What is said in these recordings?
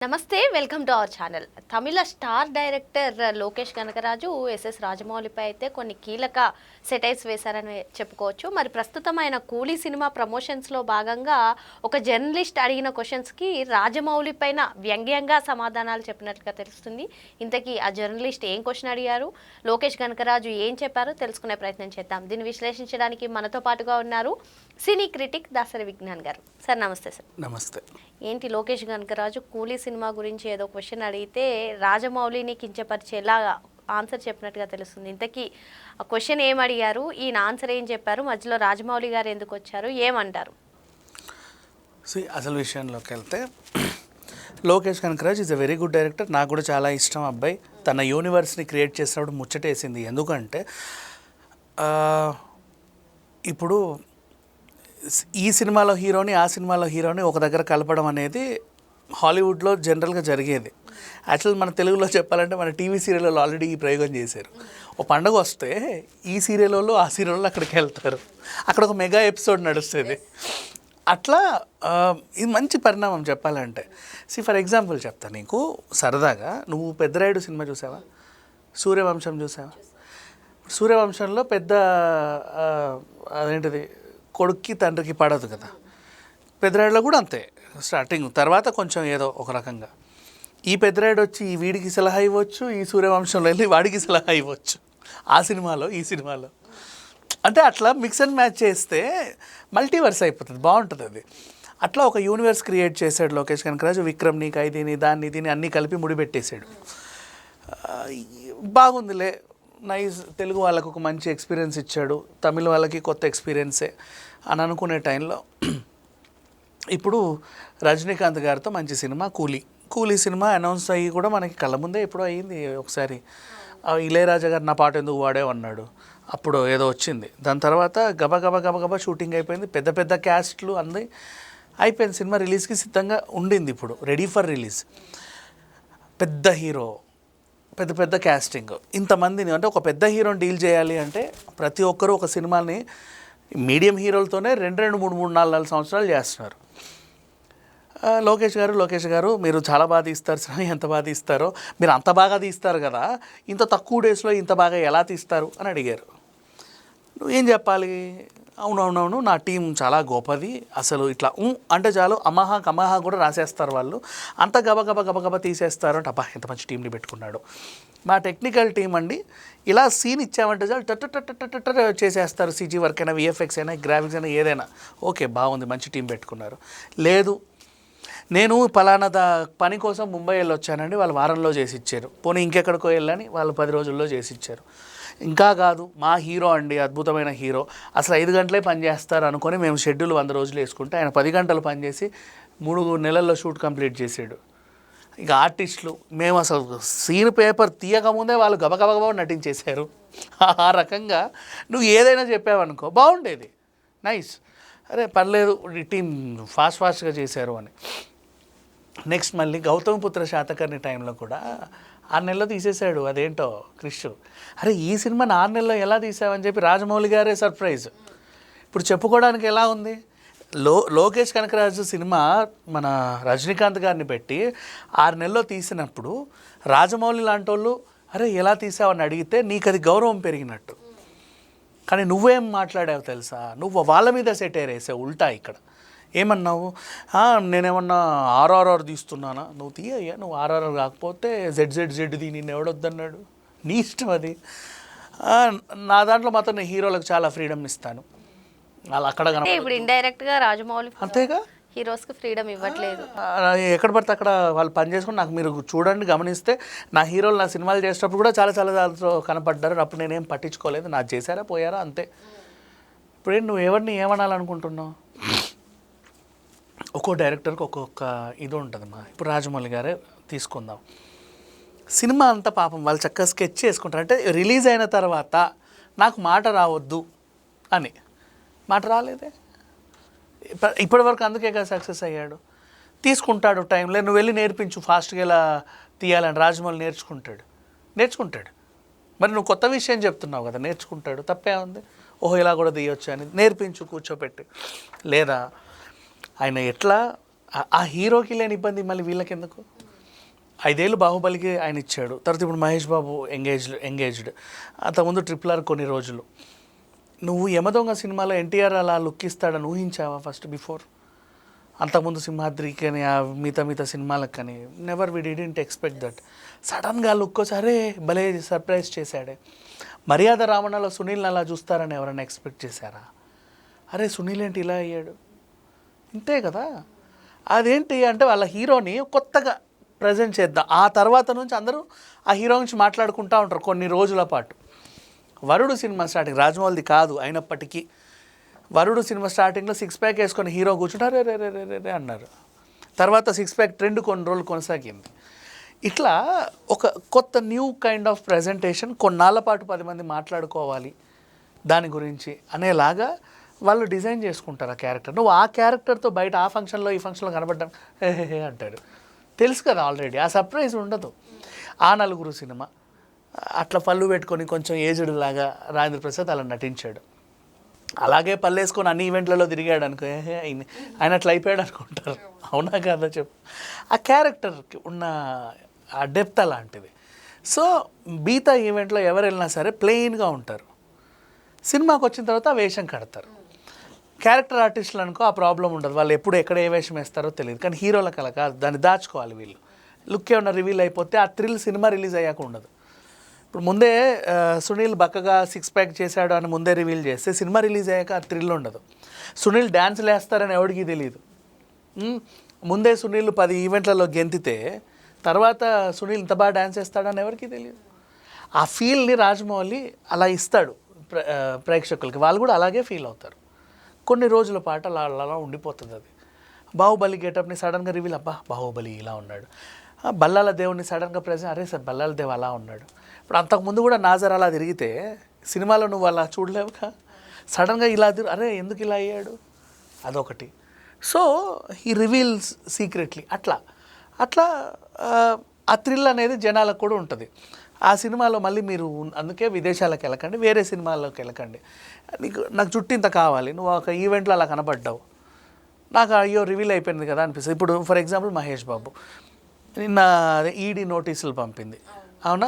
నమస్తే welcome to our channel. Tamil star director Lokesh Kanagaraj SS రాజమౌళిపై అయితే కొన్ని కీలక సెటైర్స్ వేశారని చెప్పుకోవచ్చు. మరి ప్రస్తుతం ఆయన కూలీ సినిమా ప్రమోషన్స్లో భాగంగా ఒక జర్నలిస్ట్ అడిగిన క్వశ్చన్స్కి రాజమౌళి పైన వ్యంగ్యంగా సమాధానాలు చెప్పినట్లుగా తెలుస్తుంది. ఇంతకీ ఆ జర్నలిస్ట్ ఏం క్వశ్చన్ అడిగారు, లోకేష్ కనకరాజు ఏం చెప్పారో తెలుసుకునే ప్రయత్నం చేద్దాం. దీన్ని విశ్లేషించడానికి మనతో పాటుగా ఉన్నారు సినీ క్రిటిక్ దాసరి విజ్ఞాన్ గారు. సార్ నమస్తే. సార్ నమస్తే. ఏంటి లోకేష్ కనకరాజు కూలీ సినిమా గురించి ఏదో క్వశ్చన్ అడిగితే రాజమౌళిని కించపరిచేలా ఆన్సర్ చెప్పినట్టుగా తెలుస్తుంది. ఇంతకీ ఆ క్వశ్చన్ ఏం అడిగారు, ఈయన ఆన్సర్ ఏం చెప్పారు, మధ్యలో రాజమౌళి గారు ఎందుకు వచ్చారు, ఏమంటారు? అసలు విషయంలోకి వెళ్తే Lokesh Kanagaraj is a very good director. నాకు కూడా చాలా ఇష్టం అబ్బాయి. తన యూనివర్స్ని క్రియేట్ చేసినప్పుడు ముచ్చటేసింది. ఎందుకంటే ఇప్పుడు ఈ సినిమాలో హీరోని ఆ సినిమాలో హీరోని ఒక దగ్గర కలపడం అనేది హాలీవుడ్లో జనరల్గా జరిగేది. యాక్చువల్ మన తెలుగులో చెప్పాలంటే మన టీవీ సీరియల్లో ఆల్రెడీ ఈ ప్రయోగం చేశారు. ఓ పండుగ వస్తే ఈ సీరియల్ వాళ్ళు ఆ సీరియల్ వాళ్ళు అక్కడికి వెళ్తారు, అక్కడ ఒక మెగా ఎపిసోడ్ నడుస్తుంది. అట్లా ఇది మంచి పరిణామం చెప్పాలంటే. ఫర్ ఎగ్జాంపుల్ చెప్తా నీకు సరదాగా. నువ్వు పెద్దరాయుడు సినిమా చూసావా? సూర్యవంశం చూసావా? సూర్యవంశంలో పెద్ద అదేంటిది కొడుక్కి తండ్రికి పడదు కదా. పెద్దరాయుడులో కూడా అంతే స్టార్టింగ్, తర్వాత కొంచెం ఏదో ఒక రకంగా. ఈ పెద్దరాయుడు వచ్చి ఈ వీడికి సలహా ఇవ్వచ్చు, ఈ సూర్యవంశంలో వెళ్ళి వాడికి సలహా ఇవ్వచ్చు. ఆ సినిమాలో ఈ సినిమాలో అంటే అట్లా మిక్స్ అండ్ మ్యాచ్ చేస్తే మల్టీవర్స్ అయిపోతుంది, బాగుంటుంది అది. అట్లా ఒక యూనివర్స్ క్రియేట్ చేశాడు లోకేష్ కనకరాజు. విక్రమ్ని, ఖైదీని, దాన్ని దీన్ని అన్నీ కలిపి ముడిపెట్టేశాడు. బాగుందిలే, నైస్. తెలుగు వాళ్ళకు ఒక మంచి ఎక్స్పీరియన్స్ ఇచ్చాడు, తమిళ వాళ్ళకి కొత్త ఎక్స్పీరియన్సే అని అనుకునే టైంలో ఇప్పుడు రజనీకాంత్ గారితో మంచి సినిమా కూలీ సినిమా అనౌన్స్ అయ్యి కూడా మనకి కళ్ళ ముందే ఎప్పుడో అయ్యింది. ఒకసారి ఇళయరాజా గారు నా పాట ఎందుకు వాడేవన్నాడు, అప్పుడు ఏదో వచ్చింది. దాని తర్వాత గబగబా షూటింగ్ అయిపోయింది, పెద్ద పెద్ద క్యాస్ట్లు అంది అయిపోయింది. సినిమా రిలీజ్కి సిద్ధంగా ఉండింది, ఇప్పుడు రెడీ ఫర్ రిలీజ్. పెద్ద హీరో, పెద్ద పెద్ద క్యాస్టింగ్, ఇంతమందిని అంటే ఒక పెద్ద హీరోని డీల్ చేయాలి అంటే ప్రతి ఒక్కరూ ఒక సినిమాని మీడియం హీరోలతోనే 2, 3, 4 సంవత్సరాలు చేస్తున్నారు. లోకేష్ గారు మీరు చాలా బాగా తీస్తారు సినిమా, ఎంత బాగా తీస్తారో, మీరు అంత బాగా తీస్తారు కదా, ఇంత తక్కువ డేస్లో ఇంత బాగా ఎలా తీస్తారు అని అడిగారు. నువ్వేం చెప్పాలి? అవునవునవును, నా టీం చాలా గొప్పది, అసలు ఇట్లా అంటే చాలు కమహా కూడా రాసేస్తారు వాళ్ళు, అంత గబగబ తీసేస్తారు అంటే అబ్బా ఎంత మంచి టీంని పెట్టుకున్నాడు. మా టెక్నికల్ టీం అండి, ఇలా సీన్ ఇచ్చామంటే చాలు టట్ చేసేస్తారు. సీజీ వర్క్ అయినా, విఎఫ్ఎక్స్ అయినా, గ్రాఫిక్స్ అయినా, ఏదైనా ఓకే బాగుంది, మంచి టీం పెట్టుకున్నారు. లేదు, నేను పలానా పని కోసం ముంబై వెళ్ళొచ్చానండి, వాళ్ళు వారంలో చేసి ఇచ్చారు. పోనీ ఇంకెక్కడికో వెళ్ళని వాళ్ళు 10 రోజుల్లో చేసి ఇచ్చారు. ఇంకా కాదు, మా హీరో అండి అద్భుతమైన హీరో, అసలు 5 గంటలే పని చేస్తారు అనుకొని మేము షెడ్యూల్ 100 రోజులు వేసుకుంటే ఆయన 10 గంటలు పనిచేసి 3 నెలల్లో షూట్ కంప్లీట్ చేసాడు. ఇక ఆర్టిస్టులు మేము అసలు సీన్ పేపర్ తీయకముందే వాళ్ళు గబగబా నటించేశారు. ఆ రకంగా నువ్వు ఏదైనా చెప్పావనుకో బాగుండేది, నైస్, అరే పర్లేదు ఈ టీం ఫాస్ట్గా చేశారు అని. నెక్స్ట్ మళ్ళీ గౌతమిపుత్ర శాతకర్ణి టైంలో కూడా 6 నెలల్లో తీసేశాడు. అదేంటో క్రిష్, అరే ఈ సినిమాని 6 నెలల్లో ఎలా తీసావని చెప్పి రాజమౌళి గారే సర్ప్రైజ్. ఇప్పుడు చెప్పుకోవడానికి ఎలా ఉంది? లోకేష్ కనకరాజు సినిమా మన రజనీకాంత్ గారిని పెట్టి 6 నెలల్లో తీసినప్పుడు రాజమౌళి లాంటి వాళ్ళు అరే ఎలా తీసావని అడిగితే నీకు అది గౌరవం పెరిగినట్టు. కానీ నువ్వేం మాట్లాడావు తెలుసా? నువ్వు వాళ్ళ మీద సెటైర్ వేసావు ఉల్టా. ఇక్కడ ఏమన్నావు? నేనేమన్నా ఆర్ఆర్ఆర్ తీస్తున్నానా? నువ్వు తీయ్యా, నువ్వు ఆర్ఆర్ఆర్ కాకపోతే జెడ్ నిన్ను ఎవడొద్దన్నాడు, నీ ఇష్టం అది. నా దాంట్లో మాత్రం నేను హీరోలకు చాలా ఫ్రీడమ్ ఇస్తాను. వాళ్ళు అక్కడ ఇప్పుడు ఇండైరెక్ట్గా రాజమౌళి అంతేగా హీరోస్కి ఫ్రీడమ్ ఇవ్వట్లేదు. ఎక్కడ పడితే అక్కడ వాళ్ళు పని చేసుకుని, నాకు మీరు చూడండి గమనిస్తే నా హీరోలు నా సినిమాలు చేసేటప్పుడు కూడా చాలా దాంట్లో కనపడ్డారు. అప్పుడు నేనేం పట్టించుకోలేదు, నాకు చేశారా పోయారా అంతే. ఇప్పుడేం నువ్వు ఎవరిని ఏమనాలనుకుంటున్నావు? ఒక్కో డైరెక్టర్కి ఒక్కొక్క ఇది ఉంటుందమ్మా. ఇప్పుడు రాజమౌళి గారే తీసుకుందాం, సినిమా అంతా పాపం వాళ్ళు చక్కగా స్కెచ్ చేసుకుంటారు. అంటే రిలీజ్ అయిన తర్వాత నాకు మాట రావద్దు అని, మాట రాలేదే ఇప్పటివరకు, అందుకే కదా సక్సెస్ అయ్యాడు. తీసుకుంటాడు టైంలో, నువ్వు వెళ్ళి నేర్పించు ఫాస్ట్గా ఎలా తీయాలని. రాజమౌళి నేర్చుకుంటాడు. మరి నువ్వు కొత్త విషయం చెప్తున్నావు కదా, నేర్చుకుంటాడు, తప్పే ఉంది. ఓహో ఇలా కూడా తీయొచ్చు అని నేర్పించు కూర్చోపెట్టి. లేదా ఆయన ఎట్లా ఆ హీరోకి లేని ఇబ్బంది మళ్ళీ వీళ్ళకి ఎందుకు? 5 ఏళ్ళు బాహుబలికి ఆయన ఇచ్చాడు. తర్వాత ఇప్పుడు మహేష్ బాబు ఎంగేజ్డ్. అంతకుముందు RRR కొన్ని రోజులు. నువ్వు యమదొంగ సినిమాలో ఎన్టీఆర్ అలా లుక్ ఇస్తాడని ఊహించావా ఫస్ట్ బిఫోర్? అంతకుముందు సింహాద్రికి అని మిగతా సినిమాలకు కానీ never we didn't expect that. సడన్గా లుక్ వచ్చి అరే భలే సర్ప్రైజ్ చేశాడే. మర్యాద రావణలో సునీల్ని అలా చూస్తారని ఎవరైనా ఎక్స్పెక్ట్ చేశారా? అరే సునీల్ ఏంటి ఇలా అయ్యాడు, ఇంతే కదా. అదేంటి అంటే వాళ్ళ హీరోని కొత్తగా ప్రజెంట్ చేద్దాం. ఆ తర్వాత నుంచి అందరూ ఆ హీరో నుంచి మాట్లాడుకుంటూ ఉంటారు కొన్ని రోజుల పాటు. వరుడు సినిమా స్టార్టింగ్ రాజమౌళిది కాదు అయినప్పటికీ, వరుడు సినిమా స్టార్టింగ్లో 6 ప్యాక్ వేసుకొని హీరో కూర్చుంటారు రే రే రే రే రే అన్నారు. తర్వాత 6 ప్యాక్ ట్రెండ్ కొన్ని రోజులు కొనసాగింది. ఇట్లా ఒక కొత్త న్యూ కైండ్ ఆఫ్ ప్రజెంటేషన్ కొన్నాళ్ళ పాటు 10 మంది మాట్లాడుకోవాలి దాని గురించి అనేలాగా వాళ్ళు డిజైన్ చేసుకుంటారు ఆ క్యారెక్టర్. నువ్వు ఆ క్యారెక్టర్తో బయట ఆ ఫంక్షన్లో ఈ ఫంక్షన్లో కనబడ్డాం హే అంటాడు. తెలుసు కదా ఆల్రెడీ, ఆ సర్ప్రైజ్ ఉండదు. ఆ నలుగురు సినిమా అట్లా పళ్ళు పెట్టుకొని కొంచెం ఏజ్డ్ లాగా రాజేంద్ర ప్రసాద్ అలా నటించాడు. అలాగే పళ్ళు వేసుకొని అన్ని ఈవెంట్లలో తిరిగాడు అనుకో ఆయన అట్లా అయిపోయాడు అనుకుంటారు. అవునా కదా చెప్పు. ఆ క్యారెక్టర్కి ఉన్న ఆ డెప్త్ అలాంటిది. సో మిగతా ఈవెంట్లో ఎవరు వెళ్ళినా సరే ప్లెయిన్గా ఉంటారు. సినిమాకి వచ్చిన తర్వాత ఆ వేషం కడతారు. క్యారెక్టర్ ఆర్టిస్టులు అనుకో ఆ ప్రాబ్లం ఉండదు. వాళ్ళు ఎప్పుడు ఎక్కడ ఏ వేషం వేస్తారో తెలియదు. కానీ హీరోలకు అలా కాదు, దాన్ని దాచుకోవాలి వీళ్ళు. లుక్ ఏమన్నా రివీల్ అయిపోతే ఆ థ్రిల్ సినిమా రిలీజ్ అయ్యాక ఉండదు. ఇప్పుడు ముందే సునీల్ బక్కగా 6 ప్యాక్ చేశాడు అని ముందే రివీల్ చేస్తే సినిమా రిలీజ్ అయ్యాక ఆ థ్రిల్ ఉండదు. సునీల్ డ్యాన్స్లు వేస్తారని ఎవడికి తెలియదు. ముందే సునీల్ 10 ఈవెంట్లలో గెంతితే తర్వాత సునీల్ ఇంత బాగా డ్యాన్స్ వేస్తాడని ఎవరికి తెలియదు. ఆ ఫీల్ని రాజమౌళి అలా ఇస్తాడు ప్రేక్షకులకి. వాళ్ళు కూడా అలాగే ఫీల్ అవుతారు. కొన్ని రోజుల పాటు అలా ఉండిపోతుంది అది. బాహుబలి గెటప్ని సడన్గా రివీల్, అబ్బా బాహుబలి ఇలా ఉన్నాడు. బల్లాల దేవుడిని సడన్గా ప్రెజెంట్, అరే సార్ బల్లాల దేవ్ అలా ఉన్నాడు. ఇప్పుడు అంతకుముందు కూడా నాజర్ అలా తిరిగితే సినిమాలో నువ్వు అలా చూడలేవుగా. సడన్గా ఇలా అరే ఎందుకు ఇలా అయ్యాడు, అదొకటి. సో ఈ రివీల్స్ సీక్రెట్లీ అట్లా ఆ థ్రిల్ అనేది జనాలకు కూడా ఉంటుంది. ఆ సినిమాలో మళ్ళీ మీరు అందుకే విదేశాలకు వెళ్ళకండి, వేరే సినిమాల్లోకి వెళ్ళకండి. నాకు జుట్టు ఇంత కావాలి, నువ్వు ఒక ఈవెంట్లో అలా కనబడ్డావు, నాకు అయ్యో రివీల్ అయిపోయింది కదా అనిపిస్తుంది. ఇప్పుడు ఫర్ ఎగ్జాంపుల్ మహేష్ బాబు నిన్న ఈడీ నోటీసులు పంపింది, అవునా.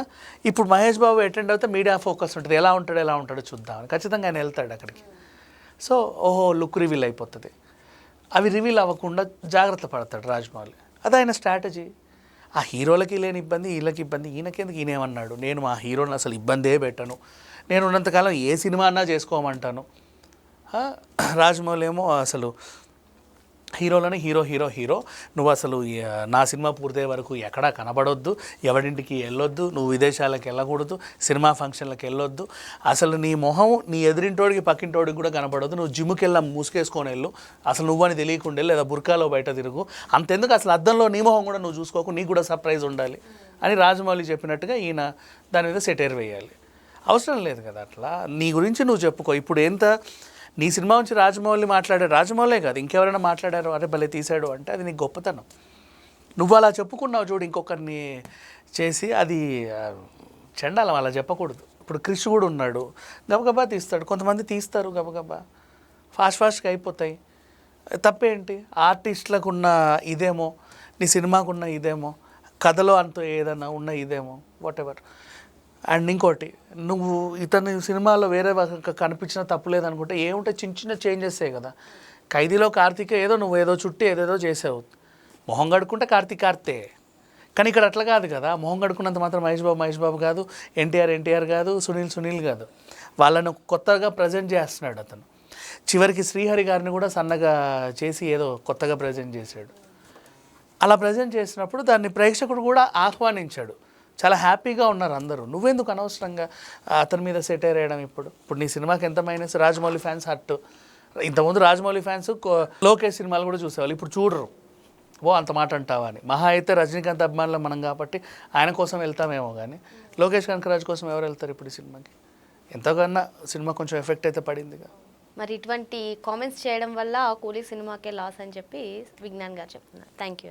ఇప్పుడు మహేష్ బాబు అటెండ్ అవుతే మీడియా ఫోకస్ ఉంటుంది, ఎలా ఉంటాడో చూద్దామని. ఖచ్చితంగా ఆయన వెళ్తాడు అక్కడికి. సో ఓహో లుక్ రివీల్ అయిపోతుంది. అవి రివీల్ అవ్వకుండా జాగ్రత్త పడతాడు రాజమౌళి. అది ఆయన స్ట్రాటజీ. ఆ హీరోలకి లేని ఇబ్బంది వీళ్ళకి ఇబ్బంది, ఈయనకెందుకు ఈయనేమన్నాడు, నేను మా హీరోని అసలు ఇబ్బందే పెట్టను, నేను ఉన్నంతకాలం ఏ సినిమా అన్నా చేసుకోమంటాను. రాజమౌళి ఏమో అసలు హీరోలని హీరో నువ్వు అసలు నా సినిమా పూర్తయ్యే వరకు ఎక్కడా కనబడొద్దు, ఎవరింటికి వెళ్ళొద్దు, నువ్వు విదేశాలకు వెళ్ళకూడదు, సినిమా ఫంక్షన్లకు వెళ్ళొద్దు, అసలు నీ మొహం నీ ఎదురింటోడికి పక్కింటోడికి కూడా కనబడొద్దు, నువ్వు జిమ్కి వెళ్ళా మూసుకేసుకొని వెళ్ళు, అసలు నువ్వని తెలియకుండా లేదా బుర్కాలో బయట తిరుగు, అంతెందుకు అసలు అద్దంలో నీ మొహం కూడా నువ్వు చూసుకోకు, నీకు కూడా సర్ప్రైజ్ ఉండాలి అని రాజమౌళి చెప్పినట్టుగా ఈయన దాని మీద సెటైర్ వేయాలి. అవసరం లేదు కదా అట్లా. నీ గురించి నువ్వు చెప్పుకో. ఇప్పుడు ఎంత నీ సినిమా నుంచి రాజమౌళి మాట్లాడారు, రాజమౌళే కాదు ఇంకెవరైనా మాట్లాడారు, అరే భలే తీశాడు అంటే అది నీకు గొప్పతనం. నువ్వు అలా చెప్పుకున్నావు చూడు ఇంకొకరిని చేసి, అది చెండాలం, అలా చెప్పకూడదు. ఇప్పుడు క్రిష్ కూడా ఉన్నాడు, గబగబా తీస్తాడు, కొంతమంది తీస్తారు గబగబా ఫాస్ట్గా అయిపోతాయి. తప్పేంటి? ఆర్టిస్టులకు ఉన్న ఇదేమో, నీ సినిమాకున్న ఇదేమో, కథలో అంత ఏదన్నా ఉన్న ఇదేమో, వాటెవర్. అండ్ ఇంకోటి, నువ్వు ఇతని సినిమాలో వేరే కనిపించినా తప్పులేదనుకుంటే ఏముంటే చిన్న చేంజెసే కదా. ఖైదీలో కార్తీక్ ఏదో నువ్వు ఏదో చుట్టి ఏదేదో చేసావు, మొహం కడుక్కుంటే కార్తీక్. కానీ ఇక్కడ అట్లా కాదు కదా. మొహం కడుక్కున్నంత మాత్రం మహేష్ బాబు కాదు, ఎన్టీఆర్ కాదు, సునీల్ కాదు. వాళ్ళను కొత్తగా ప్రజెంట్ చేస్తున్నాడు అతను. చివరికి శ్రీహరి గారిని కూడా సన్నగా చేసి ఏదో కొత్తగా ప్రజెంట్ చేశాడు. అలా ప్రజెంట్ చేసినప్పుడు దాన్ని ప్రేక్షకుడు కూడా ఆహ్వానించాడు. చాలా హ్యాపీగా ఉన్నారు అందరూ. నువ్వెందుకు అనవసరంగా అతని మీద సెటైర్ వేయడం? ఇప్పుడు నీ సినిమాకి ఎంత మైనస్, రాజమౌళి ఫ్యాన్స్ హట్టు. ఇంతకుముందు రాజమౌళి ఫ్యాన్స్ లోకేష్ సినిమాలు కూడా చూసేవాళ్ళు, ఇప్పుడు చూడరు. అంత మాట అంటావా అని. మహా అయితే రజనీకాంత్ అభిమానులు మనం కాబట్టి ఆయన కోసం వెళ్తామేమో, కానీ లోకేష్ కనకరాజు కోసం ఎవరు వెళ్తారు ఇప్పుడు ఈ సినిమాకి? ఎంతకన్నా సినిమా కొంచెం ఎఫెక్ట్ అయితే పడిందిగా. మరి ఇటువంటి కామెంట్స్ చేయడం వల్ల కూలీ సినిమాకే లాస్ అని చెప్పి విజ్ఞాన్ గారు చెప్తున్నారు. థ్యాంక్ యూ అండి.